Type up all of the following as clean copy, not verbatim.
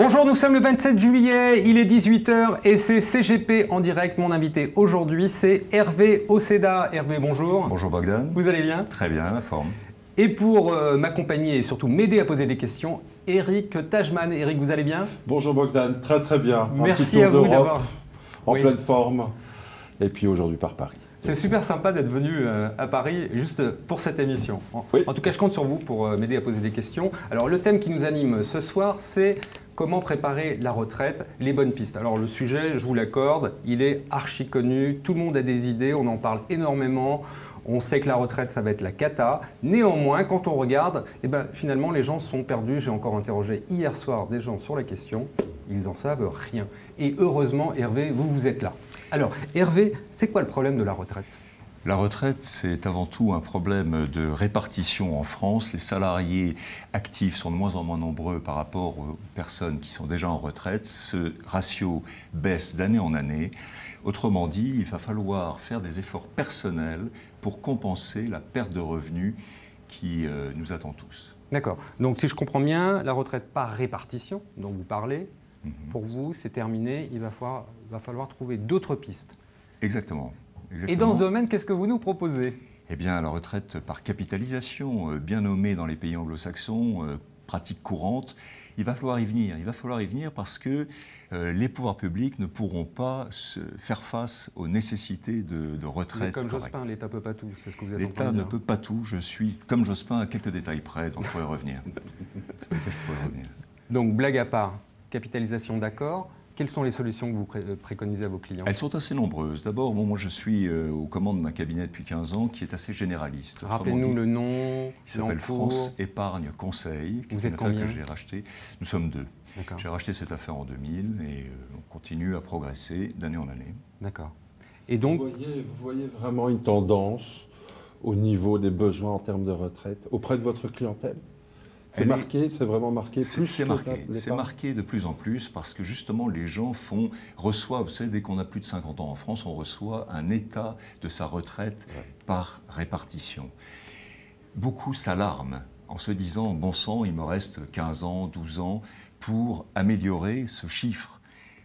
Bonjour, nous sommes le 27 juillet, il est 18 h et c'est CGP en direct. Mon invité aujourd'hui, c'est Hervé Océda. Hervé, bonjour. Bonjour Bogdan. Vous allez bien? Très bien, la forme. Et pour m'accompagner et surtout m'aider à poser des questions, Eric Tajman. Eric, vous allez bien? Bonjour Bogdan, très bien. Merci à vous d'avoir... En pleine forme, et puis aujourd'hui par Paris. C'est super sympa d'être venu à Paris juste pour cette émission. En tout cas, je compte sur vous pour m'aider à poser des questions. Alors, le thème qui nous anime ce soir, c'est comment préparer la retraite, les bonnes pistes. Alors, le sujet, je vous l'accorde, il est archi connu. Tout le monde a des idées, on en parle énormément. On sait que la retraite, ça va être la cata. Néanmoins, quand on regarde, finalement, les gens sont perdus. J'ai encore interrogé hier soir des gens sur la question. Ils n'en savent rien. Et heureusement, Hervé, vous êtes là. Alors, Hervé, c'est quoi le problème de la retraite? La retraite, c'est avant tout un problème de répartition en France. Les salariés actifs sont de moins en moins nombreux par rapport aux personnes qui sont déjà en retraite. Ce ratio baisse d'année en année. Autrement dit, il va falloir faire des efforts personnels pour compenser la perte de revenus qui nous attend tous. D'accord. Donc, si je comprends bien, la retraite par répartition, dont vous parlez, pour vous, c'est terminé. Il va falloir trouver d'autres pistes. Exactement. Et dans ce domaine, qu'est-ce que vous nous proposez? Eh bien, la retraite par capitalisation, bien nommée dans les pays anglo-saxons, pratique courante, il va falloir y venir. Il va falloir y venir parce que les pouvoirs publics ne pourront pas faire face aux nécessités de retraite. Mais comme Jospin, l'État ne peut pas tout, c'est ce que vous êtes en train de dire. dire. L'État ne peut pas tout. Je suis comme Jospin à quelques détails près, donc je pourrais revenir. Donc, blague à part, capitalisation d'accord. Quelles sont les solutions que vous préconisez à vos clients? Elles sont assez nombreuses. D'abord, moi je suis aux commandes d'un cabinet depuis 15 ans qui est assez généraliste. Rappelez-nous le nom. Il s'appelle France Épargne Conseil, qui est une affaire que j'ai rachetée. Nous sommes deux. J'ai racheté cette affaire en 2000 et on continue à progresser d'année en année. D'accord. Et donc, vous voyez vraiment une tendance au niveau des besoins en termes de retraite auprès de votre clientèle? C'est marqué, c'est vraiment marqué. C'est marqué de plus en plus parce que justement les gens reçoivent, vous savez, dès qu'on a plus de 50 ans en France, on reçoit un état de sa retraite par répartition. Beaucoup s'alarment en se disant, bon sang, il me reste 15 ans, 12 ans pour améliorer ce chiffre,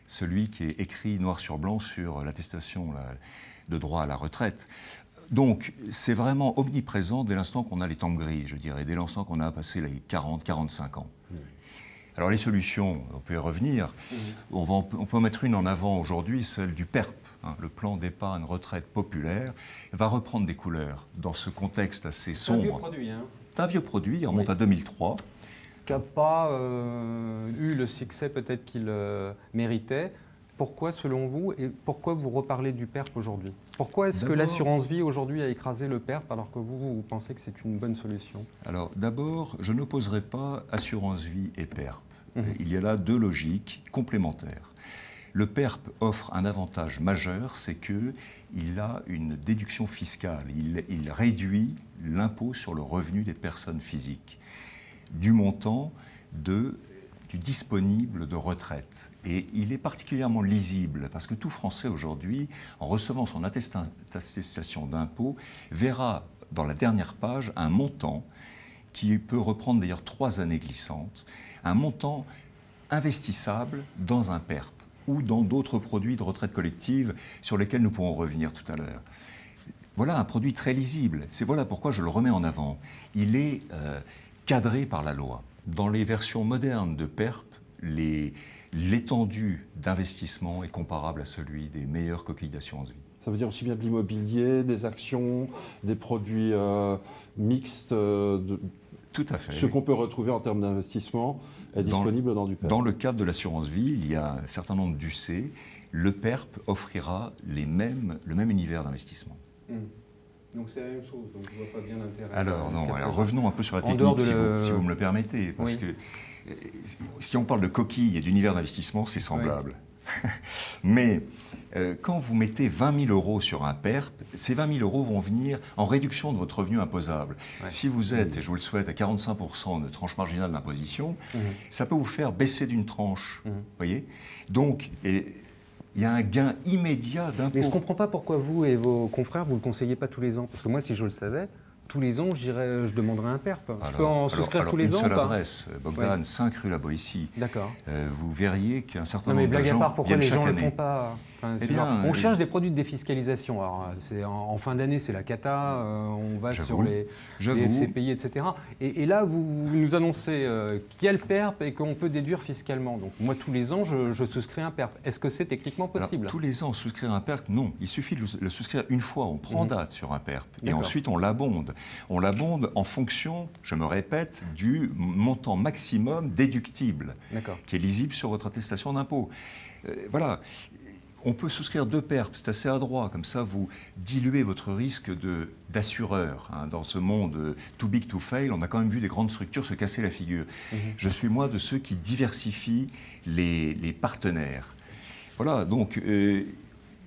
celui qui est écrit noir sur blanc sur l'attestation de droit à la retraite. Donc, c'est vraiment omniprésent dès l'instant qu'on a les temps gris, je dirais, dès l'instant qu'on a passé les 40-45 ans. Alors, les solutions, on peut y revenir. On peut en mettre une en avant aujourd'hui, celle du PERP, le plan d'épargne retraite populaire, va reprendre des couleurs dans ce contexte assez sombre. C'est un vieux produit, hein? C'est un vieux produit, il remonte à 2003. Qui n'a pas eu le succès peut-être qu'il méritait. Pourquoi, selon vous, et pourquoi vous reparlez du PERP aujourd'hui? Pourquoi est-ce que l'assurance vie aujourd'hui a écrasé le PERP alors que vous pensez que c'est une bonne solution? Alors d'abord, je n'opposerai pas assurance vie et PERP. Il y a là deux logiques complémentaires. Le PERP offre un avantage majeur, c'est qu'il a une déduction fiscale. Il réduit l'impôt sur le revenu des personnes physiques du montant du disponible de retraite. Et il est particulièrement lisible parce que tout Français aujourd'hui, en recevant son attestation d'impôt, verra dans la dernière page un montant qui peut reprendre d'ailleurs 3 années glissantes, un montant investissable dans un PERP ou dans d'autres produits de retraite collective sur lesquels nous pourrons revenir tout à l'heure. Voilà un produit très lisible. Voilà pourquoi je le remets en avant. Il est cadré par la loi. Dans les versions modernes de PERP, l'étendue d'investissement est comparable à celui des meilleures coquilles d'assurance vie. Ça veut dire aussi bien de l'immobilier, des actions, des produits mixtes, tout à fait. Ce qu'on peut retrouver en termes d'investissement est disponible dans du PERP. Dans le cadre de l'assurance vie, il y a un certain nombre d'UC. Le PERP offrira le même univers d'investissement. Donc c'est la même chose, donc je ne vois pas bien l'intérêt. Alors non, revenons un peu sur la technique si vous me le permettez, parce que si on parle de coquilles et d'univers d'investissement, c'est semblable. Mais quand vous mettez 20 000 € sur un PERP, ces 20 000 € vont venir en réduction de votre revenu imposable. Si vous êtes, et je vous le souhaite, à 45 % de tranche marginale d'imposition, ça peut vous faire baisser d'une tranche. Voyez. Donc, il y a un gain immédiat d'impôt. Mais je ne comprends pas pourquoi vous et vos confrères, vous ne le conseillez pas tous les ans. Parce que moi, si je le savais, Tous les ans, je demanderai un PERP. Je peux Alors, en souscrire tous les ans une seule ou pas? adresse, Bogdan, 5 rue La Boétie. D'accord. Vous verriez qu'un certain Non mais nombre de blague à gens part, pourquoi viennent les gens chaque ne le année. font pas? Enfin, Eh bien, on cherche des produits de défiscalisation. Alors, en fin d'année, c'est la cata, on va sur les FCPI, etc. Et là, vous nous annoncez qu'il y a le PERP et qu'on peut déduire fiscalement. Donc moi, tous les ans, je souscris un PERP. Est-ce que c'est techniquement possible? Alors, tous les ans, souscrire un PERP, non. Il suffit de le souscrire une fois. On prend date sur un PERP. Et ensuite, on l'abonde. On l'abonde en fonction, je me répète, du montant maximum déductible, qui est lisible sur votre attestation d'impôt. Voilà. On peut souscrire 2 PERP, c'est assez adroit. Comme ça, vous diluez votre risque d'assureur. Dans ce monde too big to fail, on a quand même vu des grandes structures se casser la figure. Je suis, moi, de ceux qui diversifient les partenaires. Voilà, donc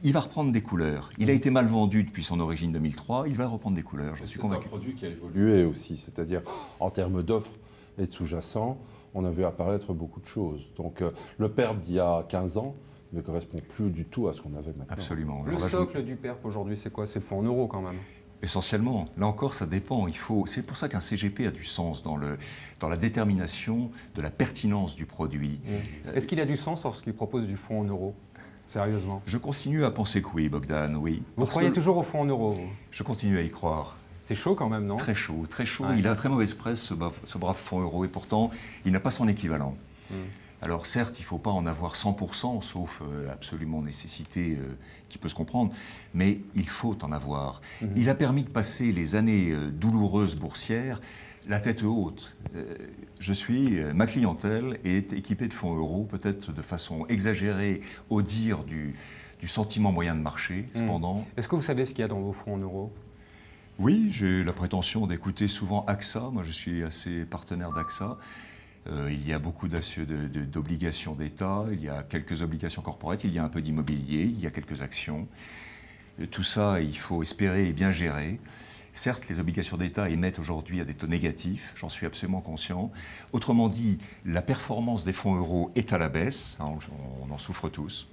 il va reprendre des couleurs. Il a été mal vendu depuis son origine 2003, il va reprendre des couleurs, je suis convaincu. C'est un produit qui a évolué aussi, c'est-à-dire en termes d'offres et de sous-jacents, on a vu apparaître beaucoup de choses. Donc le PERP d'il y a 15 ans ne correspond plus du tout à ce qu'on avait maintenant. Absolument. Le socle du PERP aujourd'hui, c'est quoi? C'est le fonds en euros quand même. Essentiellement. Là encore, ça dépend. C'est pour ça qu'un CGP a du sens dans la détermination de la pertinence du produit. Est-ce qu'il a du sens lorsqu'il propose du fonds en euros? Sérieusement? Je continue à penser que oui, Bogdan, oui. Vous croyez toujours au fonds en euros, vous? Je continue à y croire. C'est chaud quand même, non? Très chaud, très chaud. Ouais. Il a très mauvaise presse, ce brave fonds euro, et pourtant, il n'a pas son équivalent. Alors certes, il ne faut pas en avoir 100%, sauf absolument nécessité qui peut se comprendre, mais il faut en avoir. Il a permis de passer les années douloureuses boursières la tête haute. Ma clientèle est équipée de fonds euros, peut-être de façon exagérée au dire du sentiment moyen de marché, cependant. Est-ce que vous savez ce qu'il y a dans vos fonds en euros? Oui, j'ai la prétention d'écouter souvent AXA. Moi, je suis assez partenaire d'AXA. Il y a beaucoup d'obligations d'État, il y a quelques obligations corporates, il y a un peu d'immobilier, il y a quelques actions. Tout ça, il faut espérer et bien gérer. Certes, les obligations d'État émettent aujourd'hui à des taux négatifs, j'en suis absolument conscient. Autrement dit, la performance des fonds euros est à la baisse, on en souffre tous.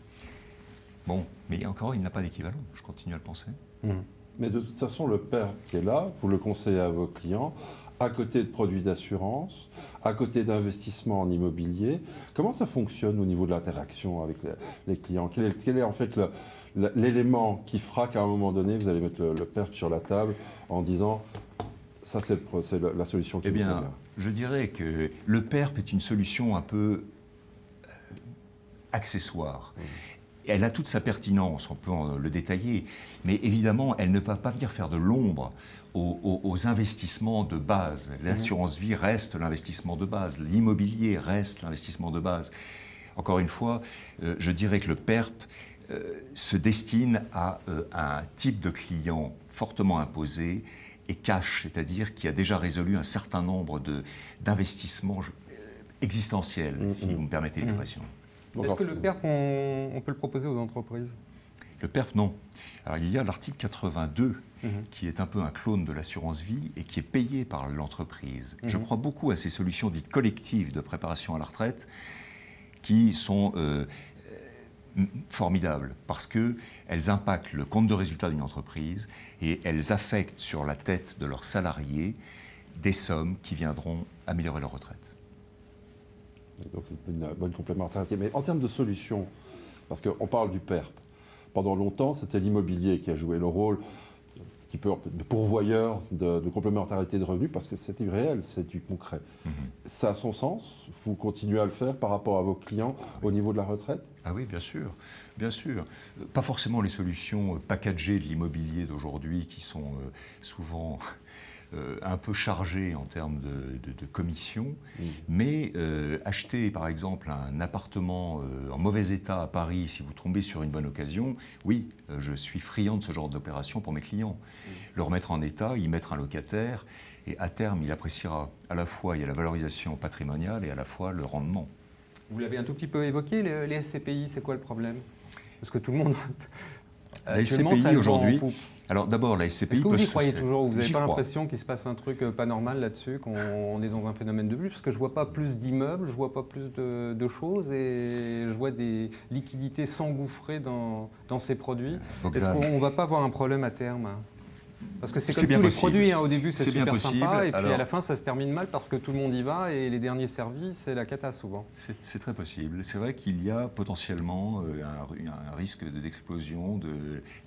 Bon, mais encore, il n'a pas d'équivalent, je continue à le penser. Mais de toute façon, le PERP qui est là, vous le conseillez à vos clients, à côté de produits d'assurance, à côté d'investissements en immobilier. Comment ça fonctionne au niveau de l'interaction avec les clients? Quel est en fait l'élément qui fera qu'à un moment donné, vous allez mettre le PERP sur la table en disant ça c'est la solution qui vous convient? Je dirais que le PERP est une solution un peu accessoire. Elle a toute sa pertinence, on peut le détailler, mais évidemment, elle ne peut pas venir faire de l'ombre aux investissements de base. L'assurance vie reste l'investissement de base, l'immobilier reste l'investissement de base. Encore une fois, je dirais que le PERP se destine à un type de client fortement imposé et cash, c'est-à-dire qui a déjà résolu un certain nombre d'investissements existentiels, si vous me permettez l'expression. Est-ce que le PERP, on peut le proposer aux entreprises? Le PERP, non. Alors, il y a l'article 82 qui est un peu un clone de l'assurance vie et qui est payé par l'entreprise. Je crois beaucoup à ces solutions dites collectives de préparation à la retraite qui sont formidables parce qu'elles impactent le compte de résultat d'une entreprise et elles affectent sur la tête de leurs salariés des sommes qui viendront améliorer leur retraite. Donc une bonne complémentarité. Mais en termes de solutions, parce qu'on parle du PERP, pendant longtemps c'était l'immobilier qui a joué le rôle de pourvoyeur de complémentarité de revenus parce que c'est du réel, c'est du concret. Ça a son sens? Vous continuez à le faire par rapport à vos clients au niveau de la retraite? Ah oui, bien sûr, bien sûr. Pas forcément les solutions packagées de l'immobilier d'aujourd'hui qui sont souvent un peu chargées en termes de commissions, mais acheter par exemple un appartement en mauvais état à Paris, si vous tombez sur une bonne occasion, oui, je suis friand de ce genre d'opération pour mes clients. Le remettre en état, y mettre un locataire, et à terme, il appréciera à la fois il y a la valorisation patrimoniale et à la fois le rendement. Vous l'avez un tout petit peu évoqué, les SCPI, c'est quoi le problème? Parce que tout le monde... La SCPI aujourd'hui... Alors d'abord, la SCPI peut... Est-ce que vous y croyez toujours? Vous n'avez pas crois. L'impression qu'il se passe un truc pas normal là-dessus, qu'on est dans un phénomène de bulle? Parce que je ne vois pas plus d'immeubles, je ne vois pas plus de choses et je vois des liquidités s'engouffrer dans ces produits. Est-ce qu'on ne va pas avoir un problème à terme? Parce que c'est comme tous les produits, hein, au début c'est super possible. Sympa, et puis à la fin ça se termine mal parce que tout le monde y va et les derniers servis, c'est la cata souvent. C'est très possible. C'est vrai qu'il y a potentiellement un risque d'explosion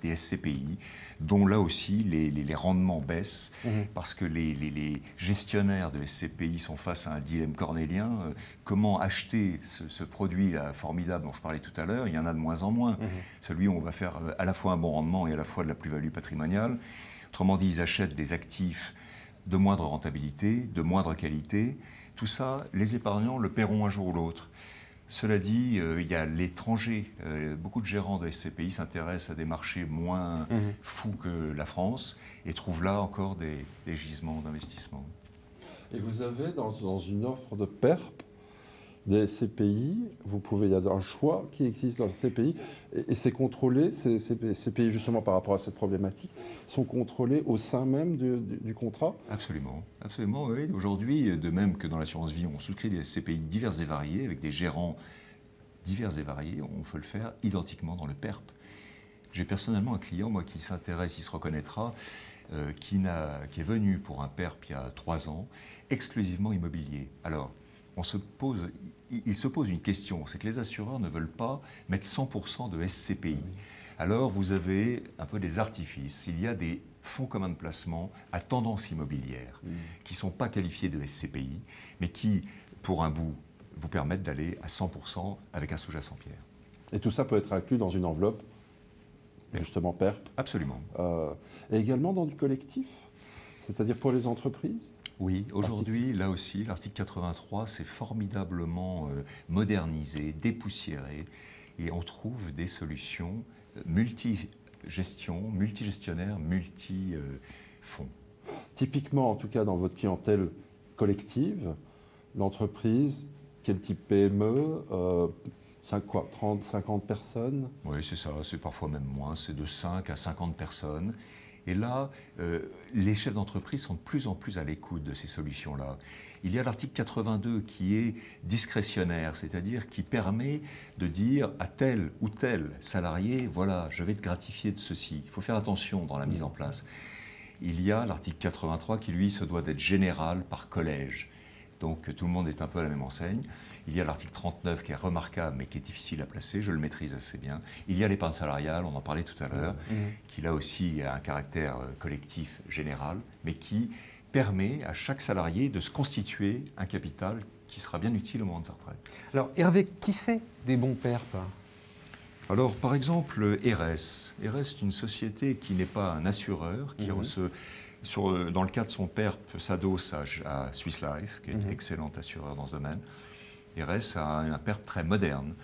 des SCPI, dont là aussi les rendements baissent, parce que les gestionnaires de SCPI sont face à un dilemme cornélien. Comment acheter ce produit formidable dont je parlais tout à l'heure? Il y en a de moins en moins. Celui où on va faire à la fois un bon rendement et à la fois de la plus-value patrimoniale. Autrement dit, ils achètent des actifs de moindre rentabilité, de moindre qualité. Tout ça, les épargnants le paieront un jour ou l'autre. Cela dit, il y a l'étranger. Beaucoup de gérants de SCPI s'intéressent à des marchés moins fous que la France et trouvent là encore des gisements d'investissement. Et vous avez dans une offre de PERP des SCPI, il y a un choix qui existe dans les SCPI et c'est contrôlé, ces SCPI justement par rapport à cette problématique, sont contrôlés au sein même du contrat? Absolument, absolument, oui. Aujourd'hui, de même que dans l'assurance vie, on souscrit des SCPI divers et variés avec des gérants divers et variés, on peut le faire identiquement dans le PERP. J'ai personnellement un client, moi, qui s'intéresse, il se reconnaîtra, qui est venu pour un PERP il y a 3 ans, exclusivement immobilier. Alors, il se pose une question, c'est que les assureurs ne veulent pas mettre 100% de SCPI. Alors vous avez un peu des artifices. Il y a des fonds communs de placement à tendance immobilière qui ne sont pas qualifiés de SCPI, mais qui, pour un bout, vous permettent d'aller à 100% avec un sous-jacent Pierre. Et tout ça peut être inclus dans une enveloppe, justement PERP? Absolument. Et également dans du collectif, c'est-à-dire pour les entreprises? Oui, aujourd'hui, là aussi, l'article 83 s'est formidablement modernisé, dépoussiéré, et on trouve des solutions multigestionnaires, multi-fonds. Typiquement, en tout cas dans votre clientèle collective, l'entreprise, quel type PME, 30, 50 personnes? Oui, c'est ça, c'est parfois même moins, c'est de 5 à 50 personnes. Et là, les chefs d'entreprise sont de plus en plus à l'écoute de ces solutions-là. Il y a l'article 82 qui est discrétionnaire, c'est-à-dire qui permet de dire à tel ou tel salarié, voilà, je vais te gratifier de ceci. Il faut faire attention dans la mise en place. Il y a l'article 83 qui, lui, se doit d'être général par collège. Donc tout le monde est un peu à la même enseigne. Il y a l'article 39 qui est remarquable mais qui est difficile à placer, je le maîtrise assez bien. Il y a l'épargne salariale, on en parlait tout à l'heure, qui là aussi a un caractère collectif général, mais qui permet à chaque salarié de se constituer un capital qui sera bien utile au moment de sa retraite. Alors Hervé, qui fait des bons PERP? Alors par exemple RS. RS est une société qui n'est pas un assureur, qui dans le cas de son PERP, s'adosse à Swiss Life, qui est un excellent assureur dans ce domaine. RS a un PERP très moderne.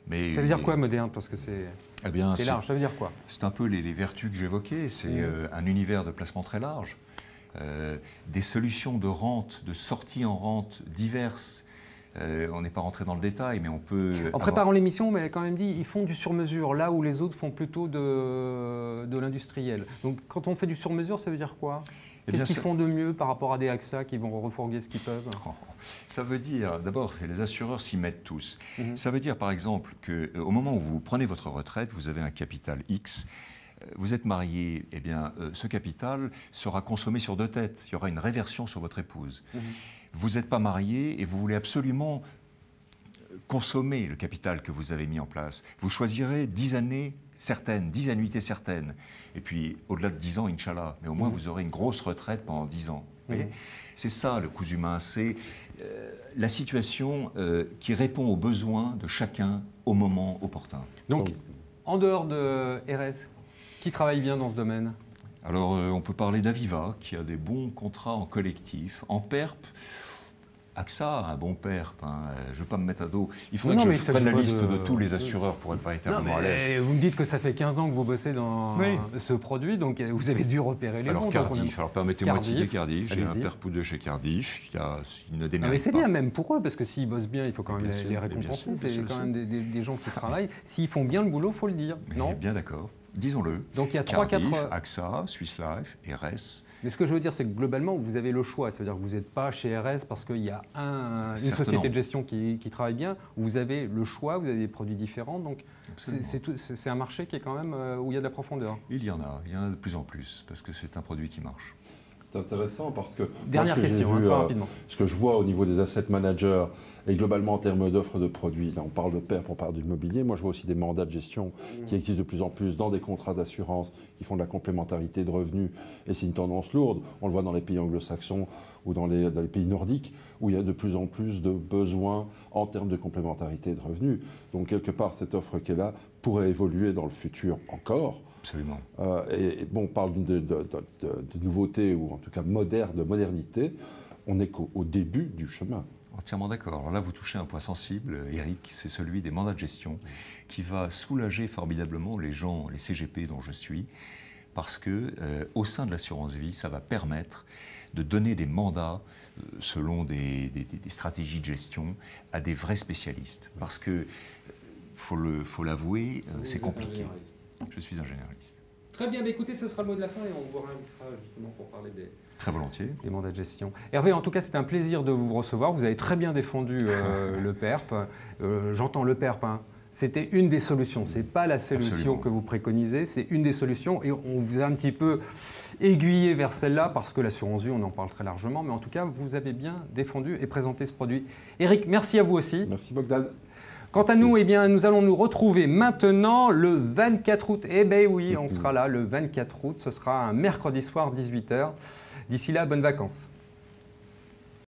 Mais ça veut dire quoi moderne? Parce que c'est large, ça veut dire quoi? C'est un peu les vertus que j'évoquais, c'est un univers de placement très large, des solutions de rente, de sortie en rente diverses. On n'est pas rentré dans le détail, mais on peut... En préparant l'émission, vous m'avez quand même dit qu'ils font du sur-mesure, là où les autres font plutôt de l'industriel. Donc quand on fait du sur-mesure, ça veut dire quoi? Qu'est-ce qu'ils font de mieux par rapport à des AXA qui vont refourguer ce qu'ils peuvent? Ça veut dire, d'abord, les assureurs s'y mettent tous. Ça veut dire par exemple qu'au moment où vous prenez votre retraite, vous avez un capital X, vous êtes marié, eh bien, ce capital sera consommé sur 2 têtes. Il y aura une réversion sur votre épouse. Vous n'êtes pas marié et vous voulez absolument consommer le capital que vous avez mis en place. Vous choisirez 10 années certaines, 10 annuités certaines. Et puis, au-delà de 10 ans, Inch'Allah. Mais au moins, vous aurez une grosse retraite pendant 10 ans. C'est ça, le coût humain. C'est la situation qui répond aux besoins de chacun au moment opportun. Donc, en dehors de RS, qui travaille bien dans ce domaine? Alors, on peut parler d'Aviva, qui a des bons contrats en collectif. En PERP, AXA a un bon PERP. Je ne veux pas me mettre à dos. Il faudrait que je prenne la liste de tous les assureurs pour être véritablement à l'aise. Vous me dites que ça fait 15 ans que vous bossez dans ce produit, donc vous avez dû repérer les bons. Cardiff, alors permettez-moi de citer Cardiff. J'ai un PERP ou 2 chez Cardiff. Il y a une démarche. Mais c'est bien, même pour eux, parce que s'ils bossent bien, il faut quand même les récompenser. C'est quand même des gens qui travaillent. S'ils font bien le boulot, il faut le dire. Bien d'accord. disons-le. Donc il y a Cardiff, 3-4... AXA, Swiss Life, RS. Mais ce que je veux dire, c'est que globalement, vous avez le choix. C'est-à-dire que vous n'êtes pas chez RS parce qu'il y a une société de gestion qui travaille bien. Vous avez le choix, vous avez des produits différents. Donc c'est un marché qui est quand même où il y a de la profondeur. Il y en a de plus en plus parce que c'est un produit qui marche. C'est intéressant parce que Dernière question, très rapidement. Ce que je vois au niveau des asset managers et globalement en termes d'offres de produits, là on parle de PERP, on parle d'immobilier, moi je vois aussi des mandats de gestion qui existent de plus en plus dans des contrats d'assurance qui font de la complémentarité de revenus et c'est une tendance lourde. On le voit dans les pays anglo-saxons ou dans les pays nordiques où il y a de plus en plus de besoins en termes de complémentarité de revenus. Donc quelque part cette offre qui est là pourrait évoluer dans le futur encore. Absolument. Et bon, on parle de nouveauté ou en tout cas de modernité. On n'est qu'au début du chemin. Entièrement d'accord. Alors là, vous touchez un point sensible, Eric, c'est celui des mandats de gestion qui va soulager formidablement les gens, les CGP dont je suis, parce que au sein de l'assurance vie, ça va permettre de donner des mandats selon des stratégies de gestion à des vrais spécialistes. Parce que, faut l'avouer, c'est compliqué. Je suis un généraliste. Très bien, écoutez, ce sera le mot de la fin et on vous réinvitera justement pour parler très volontiers. Des mandats de gestion. Hervé, en tout cas, c'était un plaisir de vous recevoir. Vous avez très bien défendu le PERP. J'entends le PERP, hein. C'était une des solutions. Ce n'est pas la solution Absolument. que vous préconisez, c'est une des solutions. Et on vous a un petit peu aiguillé vers celle-là parce que l'assurance vie, on en parle très largement. Mais en tout cas, vous avez bien défendu et présenté ce produit. Eric, merci à vous aussi. Merci Bogdan. Quant à nous, eh bien, nous allons nous retrouver maintenant le 24 août. Eh bien oui, on sera là le 24 août. Ce sera un mercredi soir, 18 h. D'ici là, bonnes vacances.